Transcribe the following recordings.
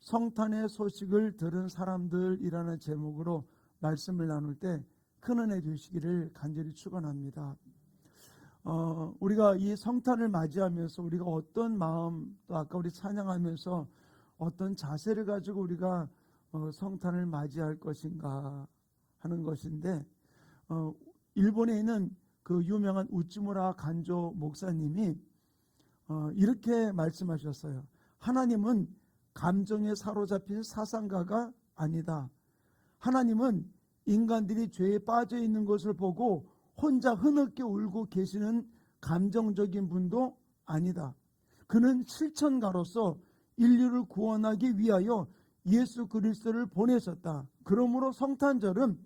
성탄의 소식을 들은 사람들이라는 제목으로 말씀을 나눌 때 큰 은혜 주시기를 간절히 축원합니다. 우리가 이 성탄을 맞이하면서 우리가 어떤 마음, 또 아까 우리 찬양하면서 어떤 자세를 가지고 우리가 성탄을 맞이할 것인가 하는 것인데, 일본에 있는 그 유명한 우찌무라 간조 목사님이 이렇게 말씀하셨어요. 하나님은 감정에 사로잡힌 사상가가 아니다. 하나님은 인간들이 죄에 빠져 있는 것을 보고 혼자 흐느껴 울고 계시는 감정적인 분도 아니다. 그는 실천가로서 인류를 구원하기 위하여 예수 그리스도를 보내셨다. 그러므로 성탄절은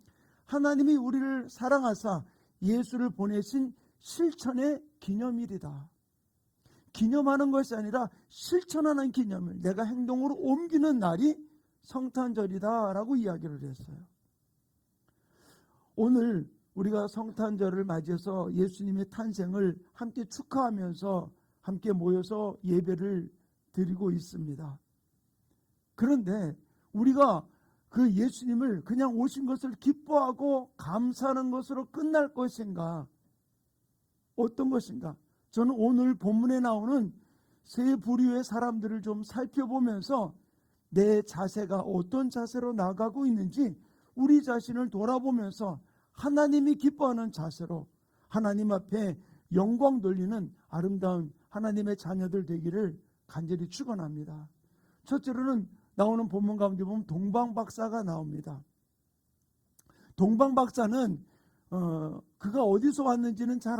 하나님이 우리를 사랑하사 예수를 보내신 실천의 기념일이다. 기념하는 것이 아니라 실천하는 기념일, 내가 행동으로 옮기는 날이 성탄절이다 라고 이야기를 했어요. 오늘 우리가 성탄절을 맞이해서 예수님의 탄생을 함께 축하하면서 함께 모여서 예배를 드리고 있습니다. 그런데 우리가 그 예수님을 그냥 오신 것을 기뻐하고 감사하는 것으로 끝날 것인가? 어떤 것인가? 저는 오늘 본문에 나오는 세 부류의 사람들을 좀 살펴보면서 내 자세가 어떤 자세로 나가고 있는지 우리 자신을 돌아보면서 하나님이 기뻐하는 자세로 하나님 앞에 영광 돌리는 아름다운 하나님의 자녀들 되기를 간절히 축원합니다. 첫째로는 나오는 본문 가운데 보면 동방박사가 나옵니다. 동방박사는 그가 어디서 왔는지는 잘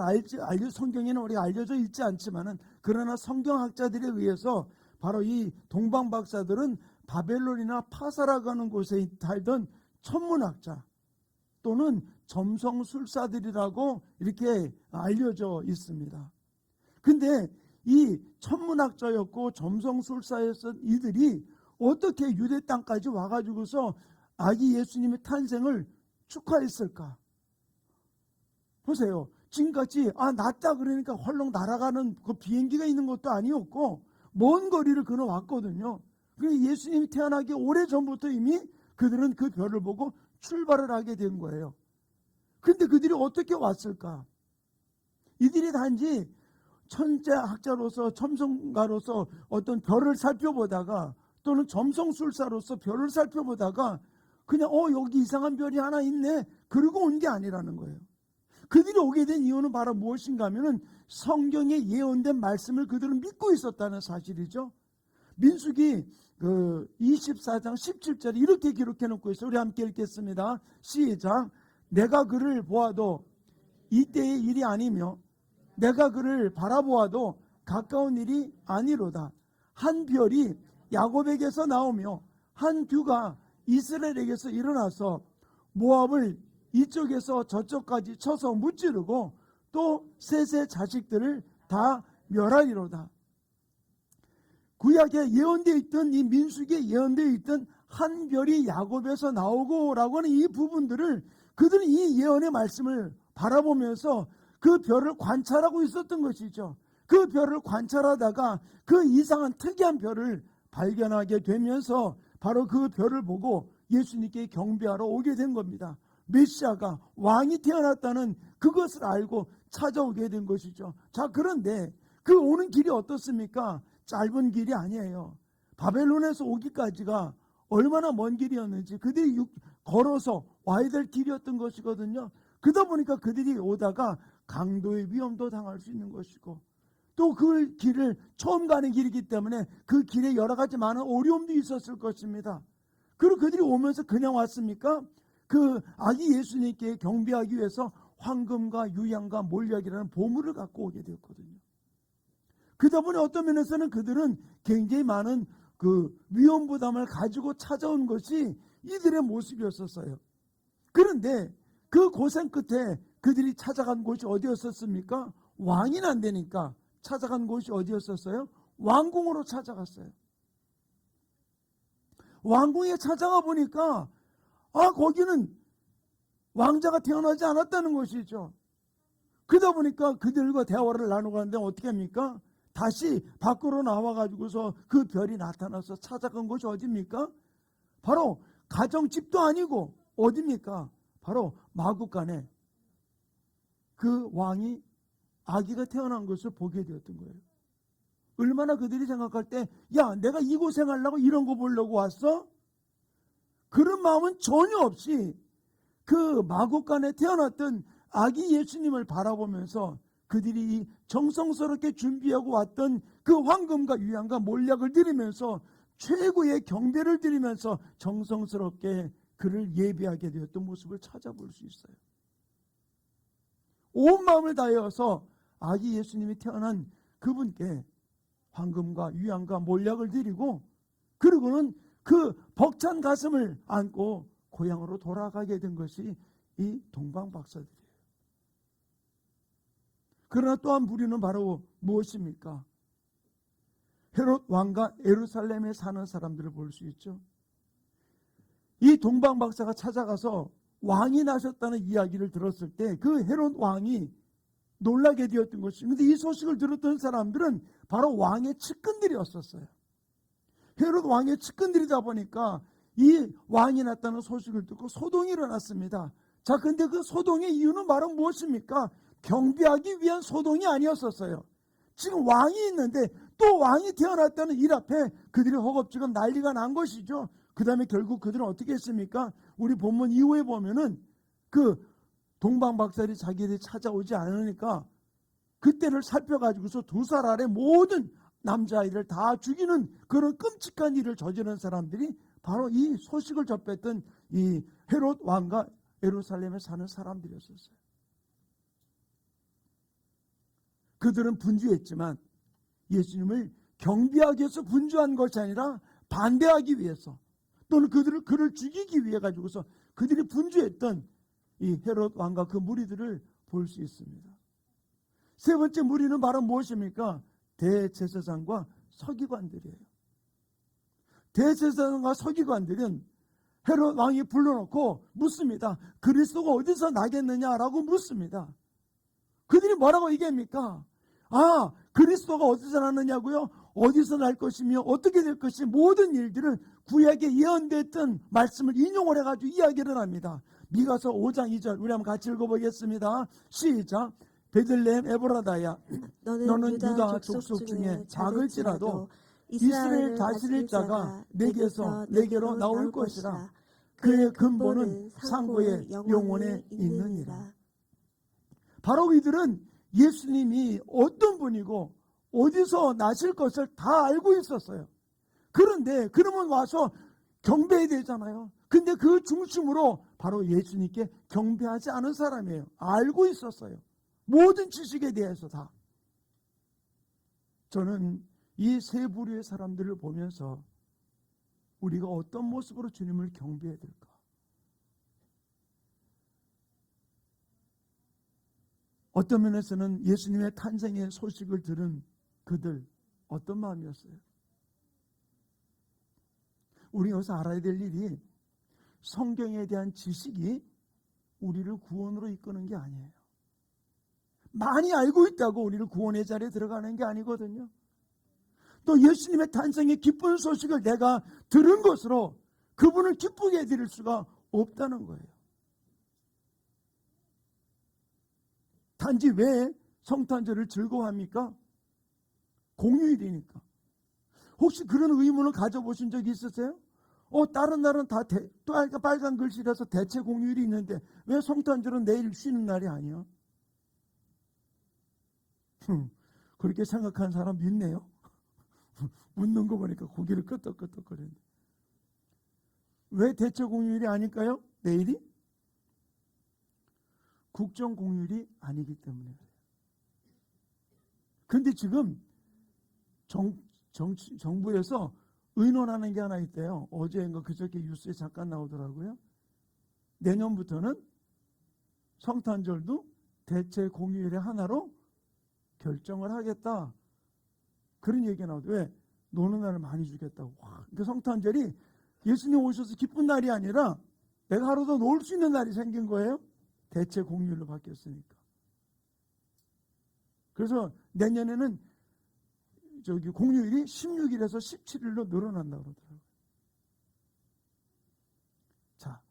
성경에는 우리가 알려져 있지 않지만은, 그러나 성경학자들에 의해서 바로 이 동방박사들은 바벨론이나 파사라고 하는 곳에 살던 천문학자 또는 점성술사들이라고 이렇게 알려져 있습니다. 근데 이 천문학자였고 점성술사였던 이들이 어떻게 유대 땅까지 와가지고서 아기 예수님의 탄생을 축하했을까? 보세요. 지금까지 낫다 그러니까 헐렁 날아가는 그 비행기가 있는 것도 아니었고 먼 거리를 그는 왔거든요. 그래서 예수님이 태어나기 오래전부터 이미 그들은 그 별을 보고 출발을 하게 된 거예요. 그런데 그들이 어떻게 왔을까? 이들이 단지 천재학자로서 점성가로서 어떤 별을 살펴보다가 또는 점성술사로서 별을 살펴보다가 그냥 여기 이상한 별이 하나 있네 그러고 온 게 아니라는 거예요. 그들이 오게 된 이유는 바로 무엇인가 하면은 성경에 예언된 말씀을 그들은 믿고 있었다는 사실이죠. 민수기 24장 17절에 이렇게 기록해 놓고 있어요. 우리 함께 읽겠습니다. 시작. 내가 그를 보아도 이때의 일이 아니며 내가 그를 바라보아도 가까운 일이 아니로다. 한 별이 야곱에게서 나오며 한 듀가 이스라엘에게서 일어나서 모압을 이쪽에서 저쪽까지 쳐서 무찌르고 또 셋의 자식들을 다 멸하리로다. 구약에 예언되어 있던 이 민수기에 예언되어 있던 한 별이 야곱에서 나오고 라고 하는 이 부분들을 그들은 이 예언의 말씀을 바라보면서 그 별을 관찰하고 있었던 것이죠. 그 별을 관찰하다가 그 이상한 특이한 별을 발견하게 되면서 바로 그 별을 보고 예수님께 경배하러 오게 된 겁니다. 메시아가 왕이 태어났다는 그것을 알고 찾아오게 된 것이죠. 자, 그런데 그 오는 길이 어떻습니까? 짧은 길이 아니에요. 바벨론에서 오기까지가 얼마나 먼 길이었는지 그들이 걸어서 와야 될 길이었던 것이거든요. 그러다 보니까 그들이 오다가 강도의 위험도 당할 수 있는 것이고 또 그 길을 처음 가는 길이기 때문에 그 길에 여러 가지 많은 어려움도 있었을 것입니다. 그리고 그들이 오면서 그냥 왔습니까? 그 아기 예수님께 경배하기 위해서 황금과 유향과 몰약이라는 보물을 갖고 오게 되었거든요. 그러다 보니 어떤 면에서는 그들은 굉장히 많은 그 위험 부담을 가지고 찾아온 것이 이들의 모습이었었어요. 그런데 그 고생 끝에 그들이 찾아간 곳이 어디였었습니까? 왕이 안 되니까 찾아간 곳이 어디였었어요? 왕궁으로 찾아갔어요. 왕궁에 찾아가 보니까 거기는 왕자가 태어나지 않았다는 것이죠. 그러다 보니까 그들과 대화를 나누고 하는데 어떻게 합니까? 다시 밖으로 나와가지고서 그 별이 나타나서 찾아간 곳이 어디입니까? 바로 가정집도 아니고 어디입니까? 바로 마구간에 그 왕이 아기가 태어난 것을 보게 되었던 거예요. 얼마나 그들이 생각할 때, 야, 내가 이 고생하려고 이런 거 보려고 왔어? 그런 마음은 전혀 없이 그 마구간에 태어났던 아기 예수님을 바라보면서 그들이 정성스럽게 준비하고 왔던 그 황금과 유향과 몰약을 드리면서 최고의 경배를 드리면서 정성스럽게 그를 예배하게 되었던 모습을 찾아볼 수 있어요. 온 마음을 다해서 아기 예수님이 태어난 그분께 황금과 유향과 몰약을 드리고, 그리고는 그 벅찬 가슴을 안고 고향으로 돌아가게 된 것이 이 동방박사들이에요. 그러나 또한 무리는 바로 무엇입니까? 헤롯 왕과 예루살렘에 사는 사람들을 볼 수 있죠. 이 동방박사가 찾아가서 왕이 나셨다는 이야기를 들었을 때 그 헤롯 왕이 놀라게 되었던 것입니다. 그런데 이 소식을 들었던 사람들은 바로 왕의 측근들이었었어요. 헤롯 왕의 측근들이다 보니까 이 왕이 났다는 소식을 듣고 소동이 일어났습니다. 자, 근데 그 소동의 이유는 바로 무엇입니까? 경비하기 위한 소동이 아니었었어요. 지금 왕이 있는데 또 왕이 태어났다는 일 앞에 그들이 허겁지겁 난리가 난 것이죠. 그 다음에 결국 그들은 어떻게 했습니까? 우리 본문 이후에 보면은 그 동방박사들이 자기들이 찾아오지 않으니까 그때를 살펴가지고서 2살 아래 모든 남자아이를 다 죽이는 그런 끔찍한 일을 저지른 사람들이 바로 이 소식을 접했던 이 헤롯 왕과 예루살렘에 사는 사람들이었어요. 그들은 분주했지만 예수님을 경비하기 위해서 분주한 것이 아니라 반대하기 위해서, 또는 그를 죽이기 위해 가지고서 그들이 분주했던 이 헤롯 왕과 그 무리들을 볼 수 있습니다. 세 번째 무리는 바로 무엇입니까? 대제사장과 서기관들이에요. 대제사장과 서기관들은 헤롯 왕이 불러놓고 묻습니다. 그리스도가 어디서 나겠느냐라고 묻습니다. 그들이 뭐라고 얘기합니까? 아, 그리스도가 어디서 나느냐고요? 어디서 날 것이며 어떻게 될 것이, 모든 일들은 구약에 예언됐던 말씀을 인용을 해가지고 이야기를 합니다. 미가서 5장 2절 우리 한번 같이 읽어보겠습니다. 시작. 베들레헴 에브라다야, 너는 유다 족속 중에 작을지라도 이스라엘 다스릴 자가 내게로 나올 것이라. 그의 근본은 상고의 영혼에 있느니라. 바로 이들은 예수님이 어떤 분이고 어디서 나실 것을 다 알고 있었어요. 그런데 그러면 와서 경배해야 되잖아요. 근데 그 중심으로 바로 예수님께 경배하지 않은 사람이에요. 알고 있었어요. 모든 지식에 대해서 다. 저는 이 세 부류의 사람들을 보면서 우리가 어떤 모습으로 주님을 경배해야 될까? 어떤 면에서는 예수님의 탄생의 소식을 들은 그들 어떤 마음이었어요? 우리 여기서 알아야 될 일이 성경에 대한 지식이 우리를 구원으로 이끄는 게 아니에요. 많이 알고 있다고 우리를 구원의 자리에 들어가는 게 아니거든요. 또 예수님의 탄생의 기쁜 소식을 내가 들은 것으로 그분을 기쁘게 해드릴 수가 없다는 거예요. 단지 왜 성탄절을 즐거워합니까? 공휴일이니까. 혹시 그런 의문을 가져보신 적이 있으세요? 다른 날은 다 빨간 글씨라서 대체 공휴일이 있는데 왜 성탄절은 내일 쉬는 날이 아니야? 그렇게 생각하는 사람 있네요. 묻는 거 보니까 고개를 끄덕끄덕거리는데. 왜 대체 공휴일이 아닐까요? 내일이? 국정 공휴일이 아니기 때문에 그래요. 그런데 지금 정부에서 의논하는 게 하나 있대요. 어제인가 그저께 뉴스에 잠깐 나오더라고요. 내년부터는 성탄절도 대체 공휴일의 하나로 결정을 하겠다. 그런 얘기가 나오더라고요. 왜? 노는 날을 많이 주겠다고. 그러니까 성탄절이 예수님 오셔서 기쁜 날이 아니라 내가 하루 더 놀 수 있는 날이 생긴 거예요. 대체 공휴일로 바뀌었으니까. 그래서 내년에는 공휴일이 16일에서 17일로 늘어난다고 그러더라고요. 자,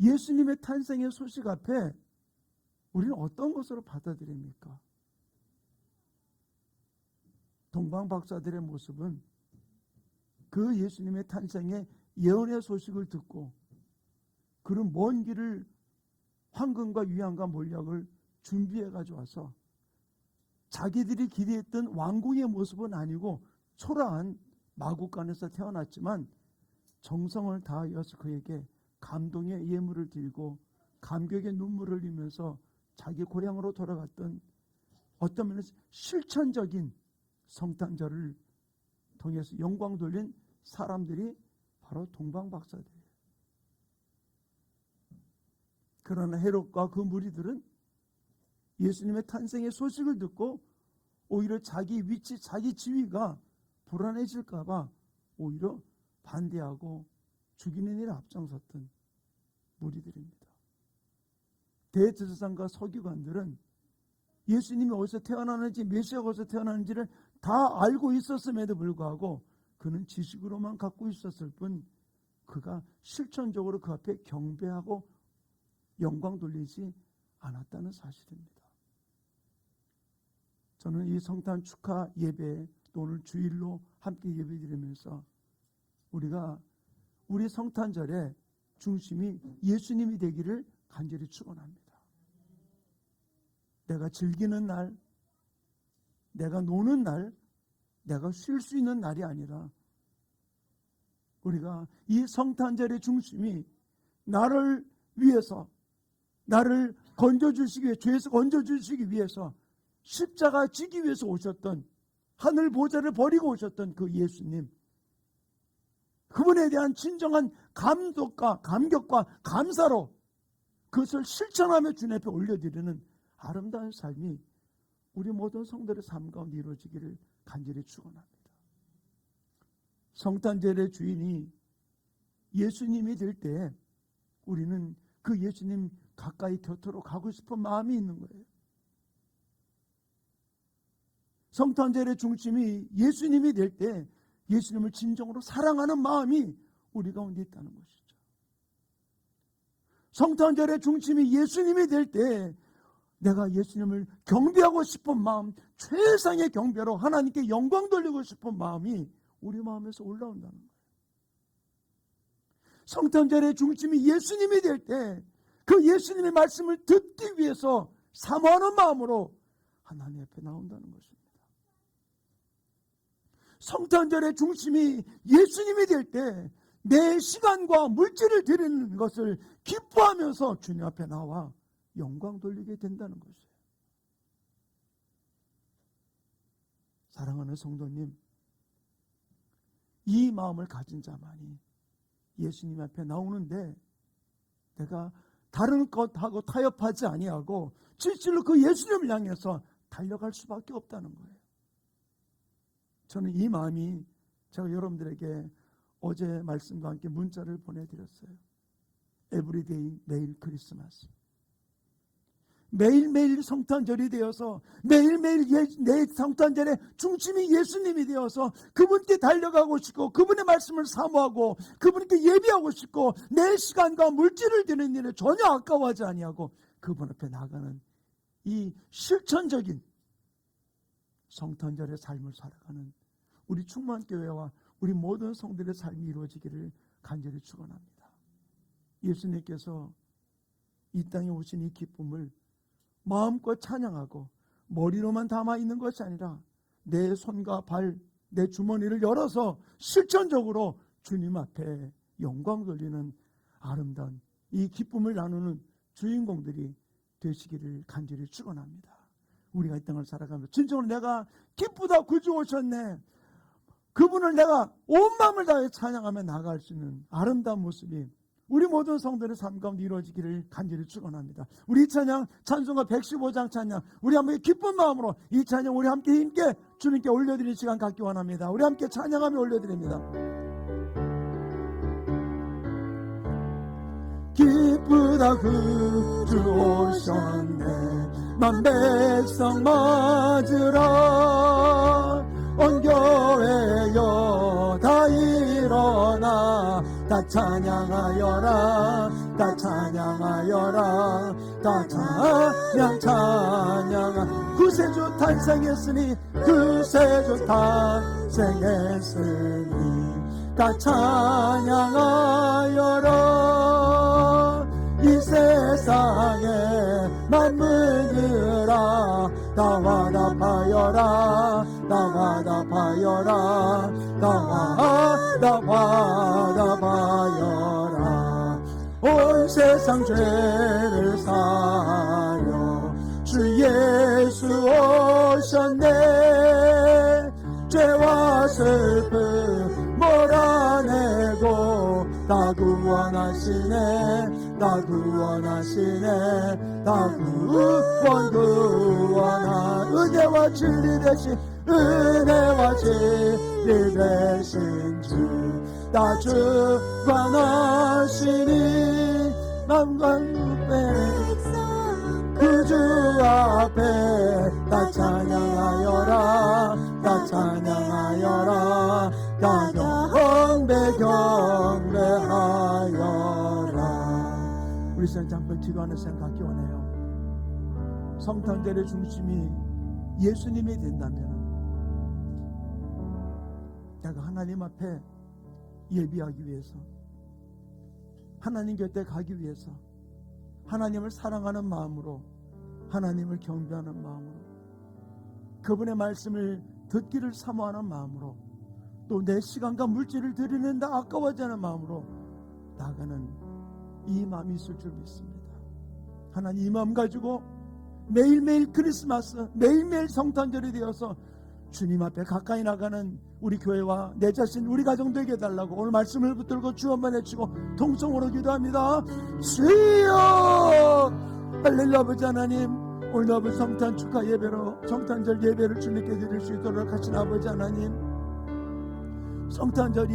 예수님의 탄생의 소식 앞에 우리는 어떤 것으로 받아들입니까? 동방박사들의 모습은 그 예수님의 탄생의 예언의 소식을 듣고 그런 먼 길을 황금과 유향과 몰약을 준비해 가져와서 자기들이 기대했던 왕궁의 모습은 아니고 초라한 마국간에서 태어났지만 정성을 다하여서 그에게 감동의 예물을 드리고 감격의 눈물을 흘리면서 자기 고향으로 돌아갔던 어떤 면에서 실천적인 성탄절을 통해서 영광 돌린 사람들이 바로 동방박사들이에요. 그러나 헤롯과 그 무리들은 예수님의 탄생의 소식을 듣고 오히려 자기 위치, 자기 지위가 불안해질까 봐 오히려 반대하고 죽이는 일에 앞장섰던 무리들입니다. 대제사장과 서기관들은 예수님이 어디서 태어나는지, 메시아가 어디서 태어나는지를 다 알고 있었음에도 불구하고 그는 지식으로만 갖고 있었을 뿐 그가 실천적으로 그 앞에 경배하고 영광 돌리지 않았다는 사실입니다. 저는 이 성탄 축하 예배 또 오늘 주일로 함께 예배드리면서 우리가 우리 성탄절의 중심이 예수님이 되기를 간절히 축원합니다. 내가 즐기는 날, 내가 노는 날, 내가 쉴 수 있는 날이 아니라 우리가 이 성탄절의 중심이 나를 위해서, 나를 건져주시기 위해, 죄에서 건져주시기 위해서 십자가 지기 위해서 오셨던, 하늘 보좌를 버리고 오셨던 그 예수님, 그분에 대한 진정한 감독과 감격과 감사로 그것을 실천하며 주님 앞에 올려드리는 아름다운 삶이 우리 모든 성도의 삶 가운데 이루어지기를 간절히 축원합니다. 성탄절의 주인이 예수님이 될 때 우리는 그 예수님 가까이 곁으로 가고 싶은 마음이 있는 거예요. 성탄절의 중심이 예수님이 될 때 예수님을 진정으로 사랑하는 마음이 우리 가운데 있다는 것이죠. 성탄절의 중심이 예수님이 될 때 내가 예수님을 경배하고 싶은 마음, 최상의 경배로 하나님께 영광 돌리고 싶은 마음이 우리 마음에서 올라온다는 거예요. 성탄절의 중심이 예수님이 될 때 그 예수님의 말씀을 듣기 위해서 사모하는 마음으로 하나님 앞에 나온다는 것입니다. 성탄절의 중심이 예수님이 될 때 내 시간과 물질을 드리는 것을 기뻐하면서 주님 앞에 나와 영광 돌리게 된다는 것이에요. 사랑하는 성도님, 이 마음을 가진 자만이 예수님 앞에 나오는데 내가 다른 것하고 타협하지 아니하고 진실로 그 예수님을 향해서 달려갈 수밖에 없다는 거예요. 저는 이 마음이 제가 여러분들에게 어제 말씀과 함께 문자를 보내드렸어요. 에브리데이, 매일 크리스마스. 매일매일 성탄절이 되어서 매일매일 내 성탄절의 중심이 예수님이 되어서 그분께 달려가고 싶고 그분의 말씀을 사모하고 그분께 예배하고 싶고 내 시간과 물질을 드리는 일에 전혀 아까워하지 아니하고 그분 앞에 나가는 이 실천적인 성탄절의 삶을 살아가는 우리 충만교회와 우리 모든 성들의 삶이 이루어지기를 간절히 축원합니다. 예수님께서 이 땅에 오신 이 기쁨을 마음껏 찬양하고 머리로만 담아있는 것이 아니라 내 손과 발, 내 주머니를 열어서 실천적으로 주님 앞에 영광 돌리는 아름다운 이 기쁨을 나누는 주인공들이 되시기를 간절히 축원합니다. 우리가 이 땅을 살아가면서 진정으로 내가 기쁘다 구주 오셨네, 그분을 내가 온 마음을 다해 찬양하며 나아갈 수 있는 아름다운 모습이 우리 모든 성도의 삶 가운데 이루어지기를 간절히 축원합니다. 우리 이 찬양, 찬송가 115장 찬양, 우리 함께 기쁜 마음으로 이 찬양 우리 함께 힘께 주님께 올려드리는 시간 갖기 원합니다. 우리 함께 찬양하며 올려드립니다. 기쁘다 구주 오셨네, 만 백성 맞으라. 온 교회여 다 일어나 다 찬양하여라 다 찬양하여라 다 찬양하 구세주 탄생했으니 구세주 탄생했으니 다 찬양하여라 이 세상에 만물들아 다 화답하여라 다 화답하여라 다 화답하여라 온 세상 죄를 사려 주 예수 오셨네 죄와 슬픔 몰아내고 다 구원하시네 다 구원하시네 다 구원하 은혜와 진리 대신 은혜와 진리 대신 주 다 주관하시니 맘과 그 주 앞에 다 찬양하여라 다 찬양하여라 다 경배하여라. 우리 잠깐 기도하는 생각이 오네요. 성탄절의 중심이 예수님이 된다면 내가 하나님 앞에 예비하기 위해서 하나님 곁에 가기 위해서 하나님을 사랑하는 마음으로 하나님을 경배하는 마음으로 그분의 말씀을 듣기를 사모하는 마음으로 또 내 시간과 물질을 드리는데 아까워하지 않은 마음으로 나아가는 이 마음이 있을 줄 믿습니다. 하나님 이 마음 가지고 매일매일 크리스마스 매일매일 성탄절이 되어서 주님 앞에 가까이 나가는 우리 교회와 내 자신 우리 가정 되게 해달라고 오늘 말씀을 붙들고 주 한번 외치고 통성으로 기도합니다. 주여 할렐루야. 아버지 하나님 오늘 아버지 성탄 축하 예배로 성탄절 예배를 주님께 드릴 수 있도록 하신 아버지 하나님 성탄절이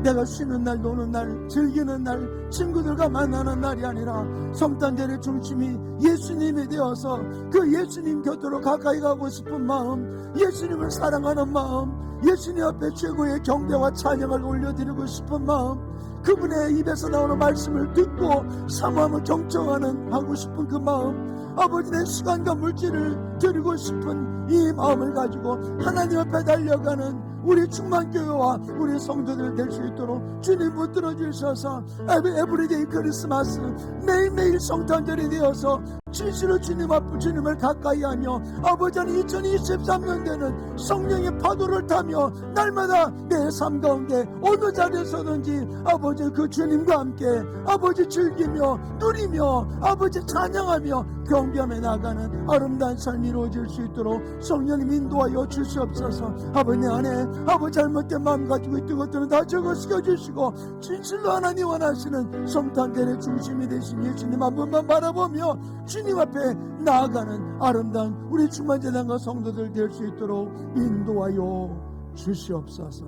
내가 쉬는 날 노는 날 즐기는 날 친구들과 만나는 날이 아니라 성탄절의 중심이 예수님이 되어서 그 예수님 곁으로 가까이 가고 싶은 마음 예수님을 사랑하는 마음 예수님 앞에 최고의 경배와 찬양을 올려드리고 싶은 마음 그분의 입에서 나오는 말씀을 듣고 사모함을 경청하는 하고 싶은 그 마음 아버지 내 시간과 물질을 드리고 싶은 이 마음을 가지고 하나님 앞에 달려가는 우리 충만교회와 우리 성도들 될 수 있도록 주님 붙들어 주셔서 에브리데이 크리스마스 매일매일 성탄절이 되어서 진실로 주님 앞에 주님을 가까이 하며 아버지는 2023년 되는 성령의 파도를 타며 날마다 내 삶 가운데 어느 자리에서든지 아버지 그 주님과 함께 아버지 즐기며 누리며 아버지 찬양하며 경배하며 나가는 아름다운 삶이 이루어질 수 있도록 성령님 인도하여 주시옵소서. 아버지 안에 아버지 잘못된 마음 가지고 있던 것들은 다 적어시켜 주시고 진실로 하나님 원하시는 성탄절의 중심이 되신 예수님 한 분만 바라보며 주님 앞에 나아가는 아름다운 우리 충만재단과 성도들 될 수 있도록 인도하여 주시옵소서.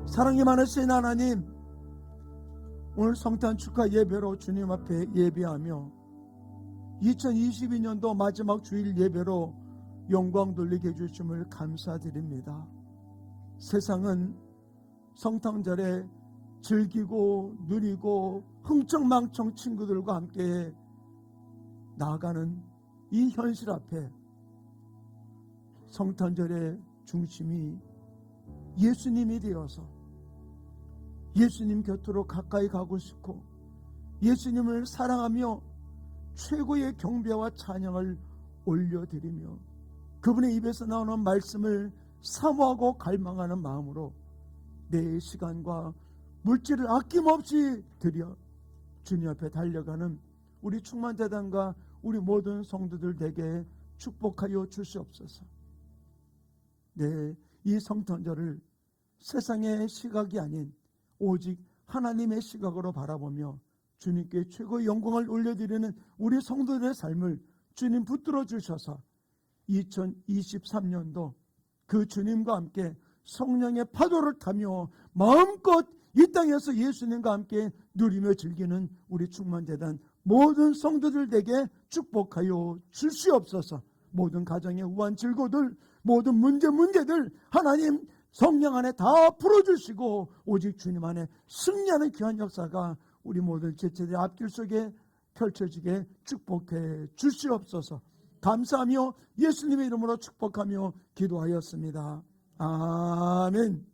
사랑이 많으신 하나님 오늘 성탄 축하 예배로 주님 앞에 예배하며 2022년도 마지막 주일 예배로 영광 돌리게 해주심을 감사드립니다. 세상은 성탄절에 즐기고 누리고 흥청망청 친구들과 함께 나아가는 이 현실 앞에 성탄절의 중심이 예수님이 되어서 예수님 곁으로 가까이 가고 싶고 예수님을 사랑하며 최고의 경배와 찬양을 올려드리며 그분의 입에서 나오는 말씀을 사모하고 갈망하는 마음으로 내 시간과 물질을 아낌없이 드려 주님 앞에 달려가는 우리 충만재단과 우리 모든 성도들 되게 축복하여 주시옵소서. 네, 이 성탄절을 세상의 시각이 아닌 오직 하나님의 시각으로 바라보며 주님께 최고의 영광을 올려드리는 우리 성도들의 삶을 주님 붙들어 주셔서 2023년도 그 주님과 함께 성령의 파도를 타며 마음껏 이 땅에서 예수님과 함께 누리며 즐기는 우리 충만재단 모든 성도들에게 축복하여 주시옵소서. 모든 가정의 우한 즐거들 모든 문제들 하나님 성령 안에 다 풀어주시고 오직 주님 안에 승리하는 귀한 역사가 우리 모든 제자들의 앞길 속에 펼쳐지게 축복해 주시옵소서. 감사하며 예수님의 이름으로 축복하며 기도하였습니다. 아멘.